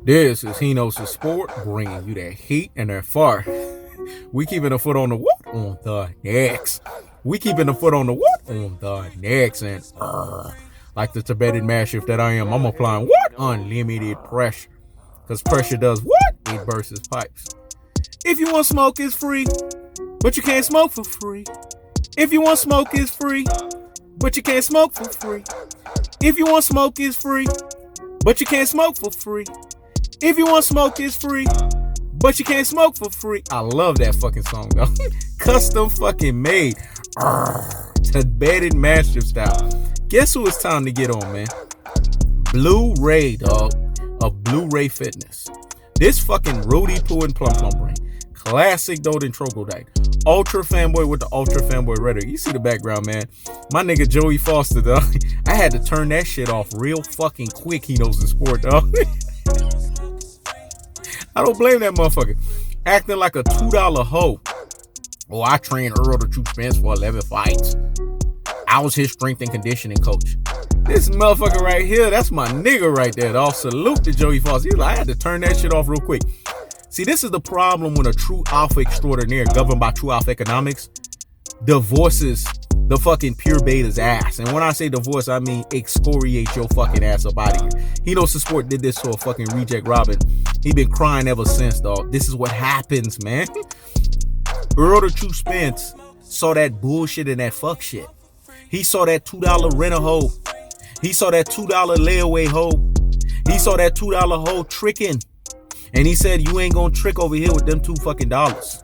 This is He Knows the Sport, bringing you that heat and that fire. We keeping the foot on the what? On the necks. We keeping the foot on the what? On the necks. And like the Tibetan mastiff that I am, I'm applying what? Unlimited pressure. Because pressure does what? It bursts pipes. If you want smoke, it's free. But you can't smoke for free. If you want smoke, it's free. But you can't smoke for free. If you want smoke, it's free. But you can't smoke for free. If you want smoke, it's free. But you can't smoke for free. I love that fucking song, though. Custom fucking made. Tibetan mastiff style. Guess who it's time to get on, man? Blu-ray, dog. Of Blu-ray Fitness. This fucking Rudy Poo and Plum Plum brain. Classic Doden Troglodyte. Ultra fanboy with the ultra fanboy rhetoric. You see the background, man. My nigga Joey Foster, dog. I had to turn that shit off real fucking quick. He knows the sport, dog. I don't blame that motherfucker. Acting like a $2 hoe. Oh, I trained Errol the True Spence for 11 fights. I was his strength and conditioning coach. This motherfucker right here, that's my nigga right there, dog. Salute to Joey Foster. He's like, I had to turn that shit off real quick. See, this is the problem when a true alpha extraordinaire governed by true alpha economics divorces the fucking pure beta's ass. And when I say divorce, I mean excoriate your fucking ass up out of here. He Knows the Sport did this to a fucking reject Robin. He been crying ever since, dog. This is what happens, man. Errol the True Spence saw that bullshit and that fuck shit. He saw that $2 rent a hoe. He saw that $2 layaway hoe. He saw that $2 hoe tricking. And he said, you ain't gonna trick over here with them $2 fucking dollars.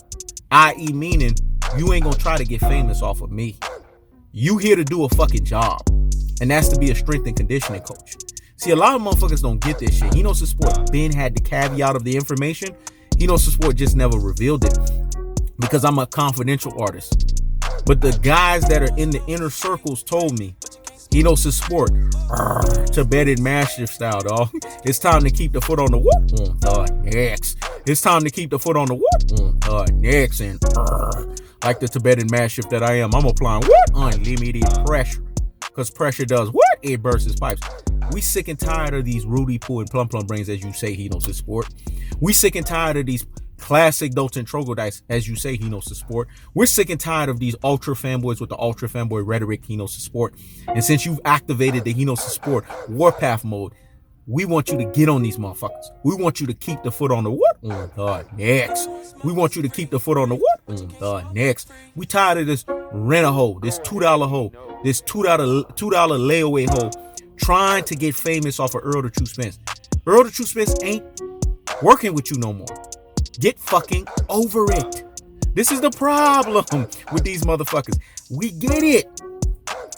I.e. meaning, you ain't gonna try to get famous off of me. You here to do a fucking job. And that's to be a strength and conditioning coach. See, a lot of motherfuckers don't get this shit. He Knows the Sport. Ben had the caveat of the information. He Knows the Sport just never revealed it. Because I'm a confidential artist. But the guys that are in the inner circles told me, He Knows the Sport. Tibetan mastiff style, dog. It's time to keep the foot on the what? On the necks. It's time to keep the foot on the what? On the necks. And like the Tibetan mastiff that I am, I'm applying what? Unlimited pressure. Because pressure does what? It bursts pipes. We sick and tired of these Rudy Poo and Plum Plum brains, as you say, He Knows the Sport. We sick and tired of these classic Dolton Troglodytes, as you say, He Knows the Sport. We're sick and tired of these ultra fanboys with the ultra fanboy rhetoric, He Knows the Sport. And since you've activated the He Knows the Sport warpath mode, we want you to get on these motherfuckers. We want you to keep the foot on the what? On the necks. We want you to keep the foot on the what? On the necks. We tired of this rent-a-hoe, this $2 hoe, this $2 layaway hoe, trying to get famous off of Errol the True Spence. Errol the True Spence ain't working with you no more. Get fucking over it. This is the problem with these motherfuckers. We get it.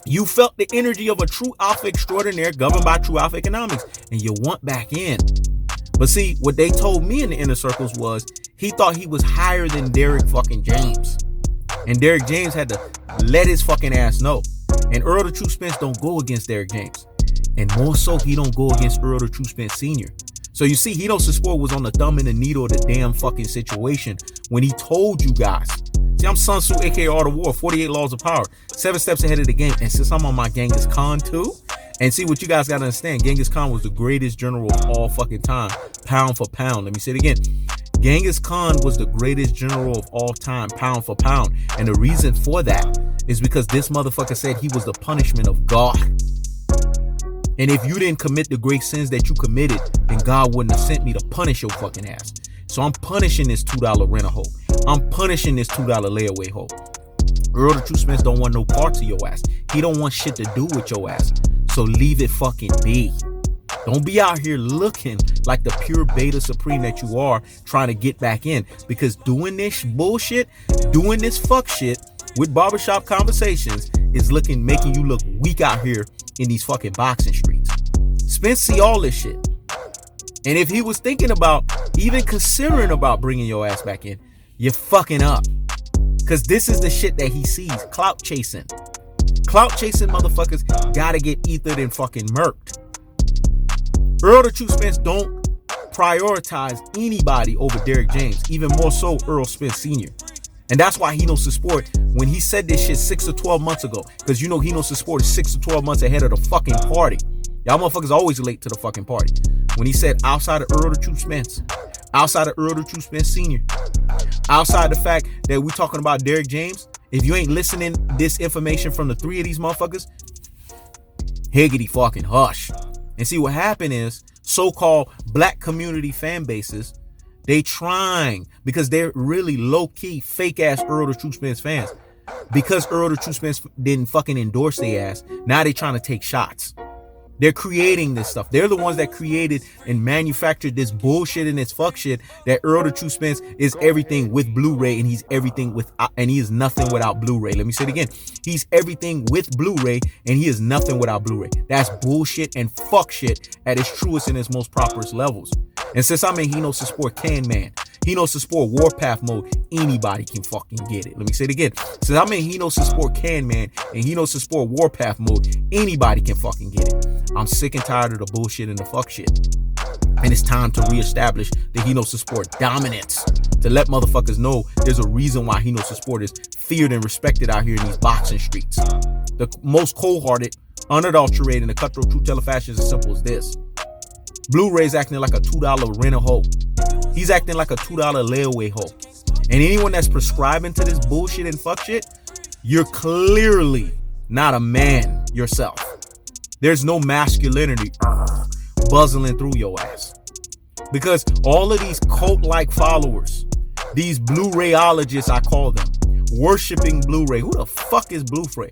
You felt the energy of a true alpha extraordinaire governed by true alpha economics, and you want back in. But see, what they told me in the inner circles was he thought he was higher than Derek fucking James. And Derek James had to let his fucking ass know. And Errol the True Spence don't go against Derek James. And more so, he don't go against Errol the True Spence Sr. So you see, He Knows the Sport was on the thumb and the needle of the damn fucking situation when he told you guys. See, I'm Sun Tzu, aka Art of War, 48 Laws of Power, 7 steps ahead of the game. And since I'm on my Genghis Khan too, and see what you guys gotta understand, Genghis Khan was the greatest general of all fucking time, pound for pound. Let me say it again. Genghis Khan was the greatest general of all time, pound for pound. And the reason for that is because this motherfucker said he was the punishment of God. And if you didn't commit the great sins that you committed, then God wouldn't have sent me to punish your fucking ass. So I'm punishing this $2 rent-a-hoe. I'm punishing this $2 layaway hoe. Errol the True Spence don't want no parts of your ass. He don't want shit to do with your ass. So leave it fucking be. Don't be out here looking like the pure beta supreme that you are, trying to get back in. Because doing this bullshit, doing this fuck shit with barbershop conversations is making you look weak out here in these fucking boxing streets. Spence see all this shit. And if he was thinking about, even considering about bringing your ass back in, you're fucking up. Because this is the shit that he sees. Clout chasing. Clout chasing motherfuckers gotta get ethered and fucking murked. Errol the True Spence don't prioritize anybody over Derek James. Even more so Errol Spence Sr. And that's why He Knows the Sport, when he said this shit 6 to 12 months ago, because you know He Knows the Sport is 6 to 12 months ahead of the fucking party. Y'all motherfuckers always late to the fucking party. When he said outside of Errol the Truth Spence, outside of Errol the Truth Spence Sr., outside the fact that we talking about Derrick James, if you ain't listening this information from the three of these motherfuckers, higgity fucking hush. And see what happened is so-called black community fan bases, they trying, because they're really low-key fake-ass Errol the Truth Spence fans. Because Errol the Truth Spence didn't fucking endorse their ass, now they trying to take shots. They're creating this stuff. They're the ones that created and manufactured this bullshit and this fuck shit that Errol the Truth Spence is everything with Blu-ray and he's everything with, and he is nothing without Blu-ray. Let me say it again. He's everything with Blu-ray and he is nothing without Blu-ray. That's bullshit and fuck shit at its truest and its most properest levels. And since I'm in He Knows to Sport Can Man, He Knows to Sport Warpath mode, anybody can fucking get it. Let me say it again. Since I'm in He Knows to Sport Can Man and He Knows to Sport Warpath mode, anybody can fucking get it. I'm sick and tired of the bullshit and the fuck shit. And it's time to reestablish the He Knows to Sport dominance. To let motherfuckers know there's a reason why He Knows to Sport is feared and respected out here in these boxing streets. The most cold-hearted, unadulterated, and the cutthroat true teller fashion is as simple as this. Blu-ray's acting like a $2 rent-a-hoe. He's acting like a $2 layaway hoe. And anyone that's prescribing to this bullshit and fuck shit, you're clearly not a man yourself. There's no masculinity buzzing through your ass. Because all of these cult-like followers, these Blu-rayologists, I call them, worshiping Blu-ray. Who the fuck is Blu-ray?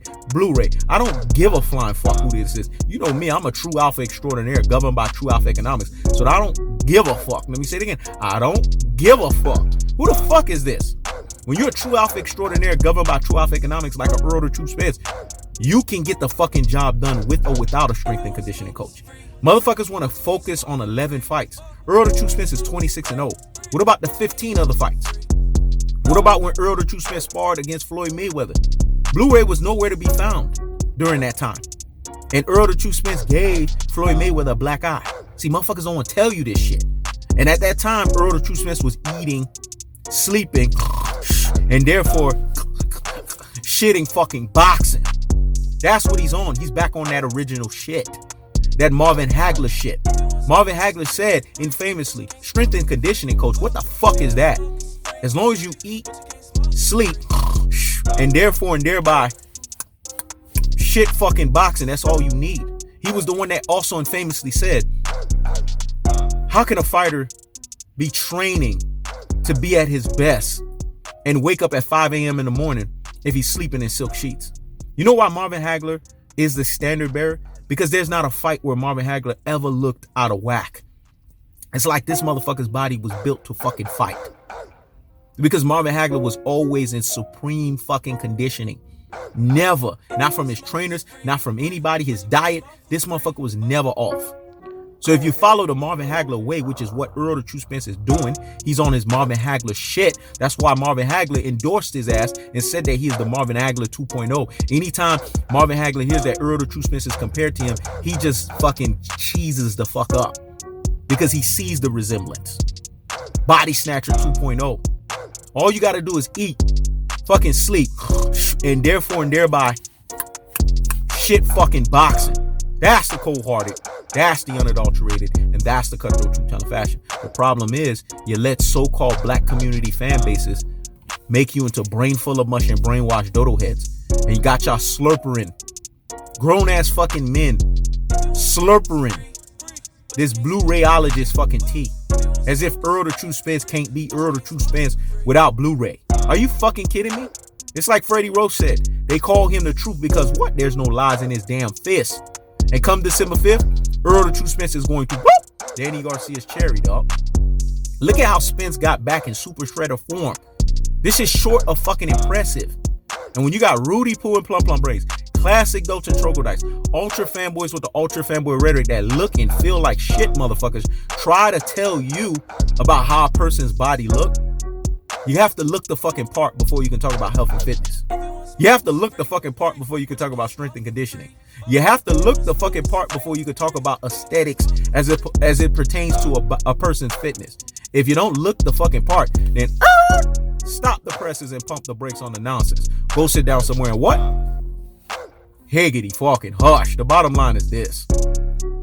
I don't give a flying fuck who this is. You know me, I'm a true alpha extraordinaire governed by true alpha economics. So I don't give a fuck. Let me say it again. I don't give a fuck. Who the fuck is this? When you're a true alpha extraordinaire governed by true alpha economics like a Errol the Truth Spence, you can get the fucking job done with or without a strength and conditioning coach. Motherfuckers want to focus on 11 fights. Errol the Truth Spence is 26-0. What about the 15 other fights? What about when Errol the Truth Spence sparred against Floyd Mayweather? Blu-ray was nowhere to be found during that time. And Errol the Truth Spence gave Floyd Mayweather a black eye. See, motherfuckers don't want to tell you this shit. And at that time, Errol the Truth Spence was eating, sleeping, and therefore shitting fucking boxing. That's what he's on. He's back on that original shit. That Marvin Hagler shit. Marvin Hagler said infamously, strength and conditioning coach, what the fuck is that? As long as you eat, sleep, and therefore and thereby shit fucking boxing, that's all you need. He was the one that also infamously said, how can a fighter be training to be at his best and wake up at 5 a.m. in the morning if he's sleeping in silk sheets? You know why Marvin Hagler is the standard bearer? Because there's not a fight where Marvin Hagler ever looked out of whack. It's like this motherfucker's body was built to fucking fight. Because Marvin Hagler was always in supreme fucking conditioning. Never. Not from his trainers, not from anybody, his diet. This motherfucker was never off. So if you follow the Marvin Hagler way, which is what Errol the Truth Spence is doing, he's on his Marvin Hagler shit. That's why Marvin Hagler endorsed his ass and said that he is the Marvin Hagler 2.0. Anytime Marvin Hagler hears that Errol the Truth Spence is compared to him, he just fucking cheeses the fuck up. Because he sees the resemblance. Body Snatcher 2.0. All you gotta do is eat, fucking sleep, and therefore and thereby shit fucking boxing. That's the cold-hearted, that's the unadulterated, and that's the cutthroat true teller fashion. The problem is you let so-called black community fan bases make you into brain full of mush and brainwashed dodo heads. And you got y'all slurpering, grown-ass fucking men slurpering this Blu-rayologist fucking tea. As if Errol the Truth Spence can't be Errol the Truth Spence without Blu-ray. Are you fucking kidding me? It's like Freddie Roach said. They call him the truth because what? There's no lies in his damn fist. And come December 5th, Errol the Truth Spence is going to whoop Danny Garcia's cherry, dog. Look at how Spence got back in super shredder form. This is short of fucking impressive. And when you got Rudy Poo and Plum Plum Brains, classic Dolce and Troglodytes, ultra fanboys with the ultra fanboy rhetoric that look and feel like shit motherfuckers try to tell you about how a person's body look. You have to look the fucking part before you can talk about health and fitness. You have to look the fucking part before you can talk about strength and conditioning. You have to look the fucking part before you can talk about aesthetics as it pertains to a person's fitness. If you don't look the fucking part, then stop the presses and pump the brakes on the nonsense. Go sit down somewhere and what? Higgity fucking hush. The bottom line is this.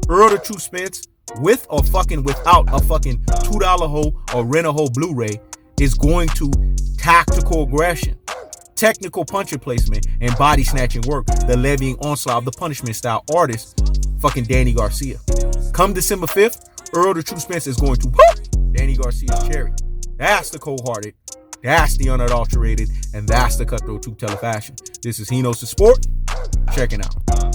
Earl the Truth Spence, with or fucking without a fucking $2 hoe or rent-a-hoe Blu-ray, is going to tactical aggression, technical puncher placement, and body snatching work, the levying onslaught of the punishment style artist, fucking Danny Garcia. Come December 5th, Earl the Truth Spence is going to whoop Danny Garcia's cherry. That's the cold-hearted, that's the unadulterated, and that's the cutthroat truth telling fashion. This is He Knows the Sport. Checking out.